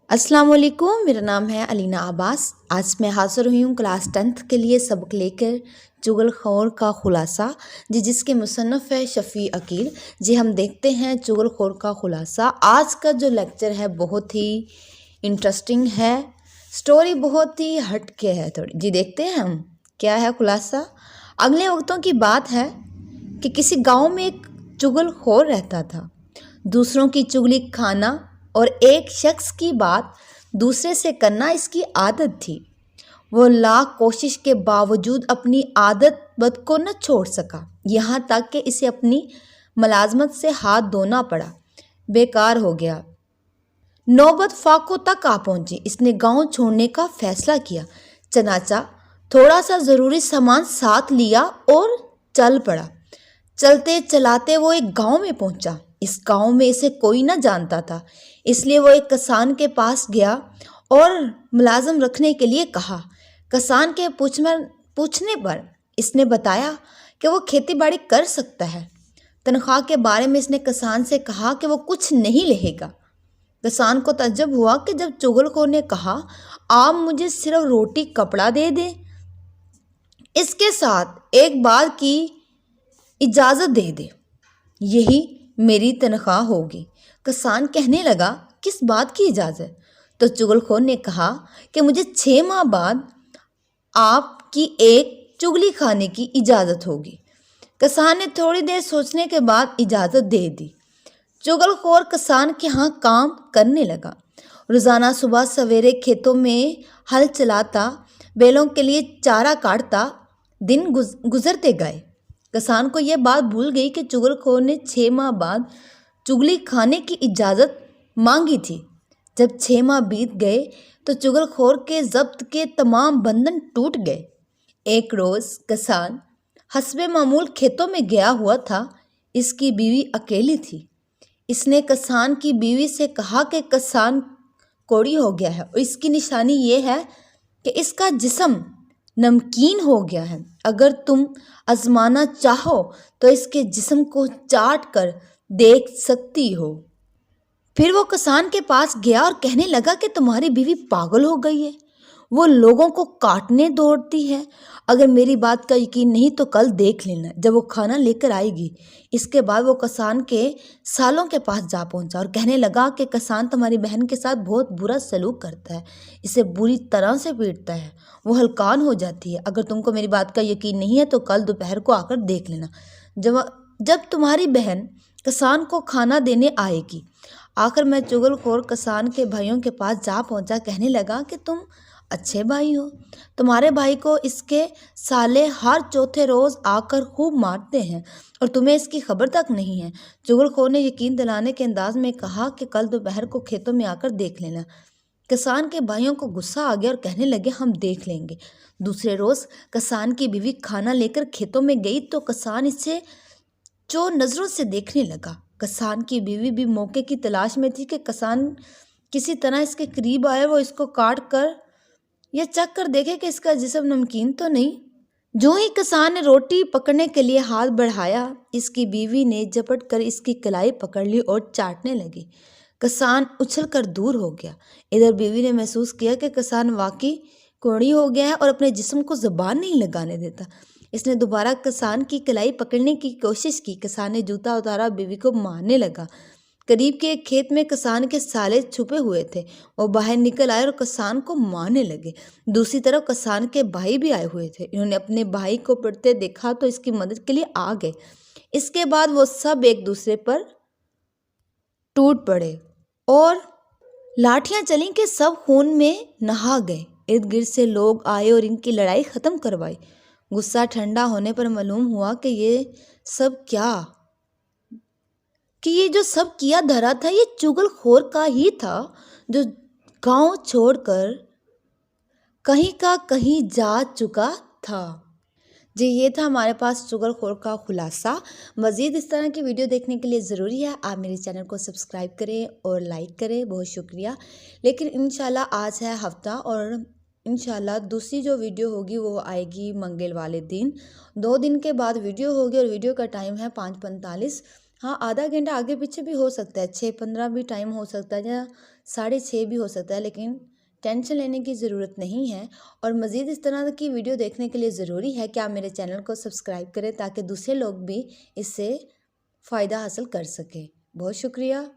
अस्सलाम वालेकुम। मेरा नाम है अलीना अब्बास। आज मैं हाज़िर हुई हूँ क्लास 10th के लिए सबक लेकर चुगलखोर का खुलासा जिसके मुसन्नफ़ है शफ़ी अकील। हम देखते हैं चुगलखोर का खुलासा। आज का जो लेक्चर है बहुत ही इंटरेस्टिंग है, स्टोरी बहुत ही हट के है थोड़ी। देखते हैं हम क्या है खुलासा। अगले वक्तों की बात है कि किसी गांव में एक चुगलखोर रहता था। दूसरों की चुगली खाना और एक शख्स की बात दूसरे से करना इसकी आदत थी। वो लाख कोशिश के बावजूद अपनी आदत बद को न छोड़ सका, यहाँ तक कि इसे अपनी मुलाजमत से हाथ धोना पड़ा। बेकार हो गया। नौबत फाको तक आ पहुंची। इसने गांव छोड़ने का फैसला किया। चनाचा थोड़ा सा ज़रूरी सामान साथ लिया और चल पड़ा। चलते चलाते वो एक गांव में पहुंचा। इस गांव में इसे कोई न जानता था, इसलिए वो एक किसान के पास गया और मुलाजम रखने के लिए कहा। किसान के पूछने पर इसने बताया कि वो खेती बाड़ी कर सकता है। तनख्वाह के बारे में इसने किसान से कहा कि वो कुछ नहीं लेगा। किसान को तज्जुब हुआ कि जब चुगलखोर ने कहा, आप मुझे सिर्फ रोटी कपड़ा दे दें, इसके साथ एक बार की इजाज़त दे दे, यही मेरी तनख्वाह होगी। किसान कहने लगा, किस बात की इजाज़त? तो चुगलखोर ने कहा कि मुझे 6 माह बाद आपकी एक चुगली खाने की इजाज़त होगी। किसान ने थोड़ी देर सोचने के बाद इजाज़त दे दी। चुगलखोर किसान के यहाँ काम करने लगा। रोज़ाना सुबह सवेरे खेतों में हल चलाता, बैलों के लिए चारा काटता। दिन गुजरते गए। किसान को यह बात भूल गई कि चुगलखोर ने 6 माह बाद चुगली खाने की इजाज़त मांगी थी। जब 6 माह बीत गए तो चुगलखोर के ज़ब्त के तमाम बंधन टूट गए। एक रोज़ किसान हस्बे मामूल खेतों में गया हुआ था। इसकी बीवी अकेली थी। इसने किसान की बीवी से कहा कि किसान कोड़ी हो गया है और इसकी निशानी ये है कि इसका जिस्म नमकीन हो गया है। अगर तुम आजमाना चाहो तो इसके जिस्म को चाट कर देख सकती हो। फिर वो किसान के पास गया और कहने लगा कि तुम्हारी बीवी पागल हो गई है, वो लोगों को काटने दौड़ती है। अगर मेरी बात का यकीन नहीं तो कल देख लेना जब वो खाना लेकर आएगी। इसके बाद वो किसान के सालों के पास जा पहुंचा और कहने लगा कि किसान तुम्हारी बहन के साथ बहुत बुरा सलूक करता है, इसे बुरी तरह से पीटता है, वो हलकान हो जाती है। अगर तुमको मेरी बात का यकीन नहीं है तो कल दोपहर को आकर देख लेना जब तुम्हारी बहन किसान को खाना देने आएगी। आखिर में चुगलखोर किसान के भाइयों के पास जा पहुंचा। कहने लगा कि तुम अच्छे भाई हो, तुम्हारे भाई को इसके साले हर चौथे रोज़ आकर खूब मारते हैं और तुम्हें इसकी खबर तक नहीं है। चुगलखोर ने यकीन दिलाने के अंदाज में कहा कि कल दोपहर को खेतों में आकर देख लेना। किसान के भाइयों को गुस्सा आ गया और कहने लगे, हम देख लेंगे। दूसरे रोज़ किसान की बीवी खाना लेकर खेतों में गई तो किसान इसे चोर नज़रों से देखने लगा। किसान की बीवी भी मौके की तलाश में थी कि किसान किसी तरह इसके करीब आए, वो इसको काट कर या चख कर देखे कि इसका जिस्म नमकीन तो नहीं। जो ही किसान ने रोटी पकड़ने के लिए हाथ बढ़ाया, इसकी बीवी ने झपट कर इसकी कलाई पकड़ ली और चाटने लगी। किसान उछल कर दूर हो गया। इधर बीवी ने महसूस किया कि किसान वाकई कोड़ी हो गया है और अपने जिस्म को ज़ुबान नहीं लगाने देता। इसने दोबारा किसान की कलाई पकड़ने की कोशिश की। किसान ने जूता उतारा, बीवी को मारने लगा। करीब के एक खेत में किसान के साले छुपे हुए थे। वो बाहर निकल आए और किसान को मारने लगे। दूसरी तरफ किसान के भाई भी आए हुए थे। इन्होंने अपने भाई को पिटते देखा तो इसकी मदद के लिए आ गए। इसके बाद वो सब एक दूसरे पर टूट पड़े और लाठियां चली कि सब खून में नहा गए। इर्द गिर्द से लोग आए और इनकी लड़ाई ख़त्म करवाई। गुस्सा ठंडा होने पर मालूम हुआ कि ये जो सब किया धरा था ये चुगलखोर का ही था, जो गांव छोड़कर कहीं का कहीं जा चुका था। ये था हमारे पास चुगलखोर का खुलासा। मज़ीद इस तरह की वीडियो देखने के लिए ज़रूरी है आप मेरे चैनल को सब्सक्राइब करें और लाइक करें। बहुत शुक्रिया। लेकिन इंशाल्लाह आज है हफ्ता और इंशाल्लाह दूसरी जो वीडियो होगी वो आएगी मंगल वाले दिन। 2 दिन के बाद वीडियो होगी और वीडियो का टाइम है 5:45। हाँ, आधा घंटा आगे पीछे भी हो सकता है, 6:15 भी टाइम हो सकता है या 6:30 भी हो सकता है, लेकिन टेंशन लेने की ज़रूरत नहीं है। और मज़ीद इस तरह की वीडियो देखने के लिए ज़रूरी है कि आप मेरे चैनल को सब्सक्राइब करें ताकि दूसरे लोग भी इससे फ़ायदा हासिल कर सकें। बहुत शुक्रिया।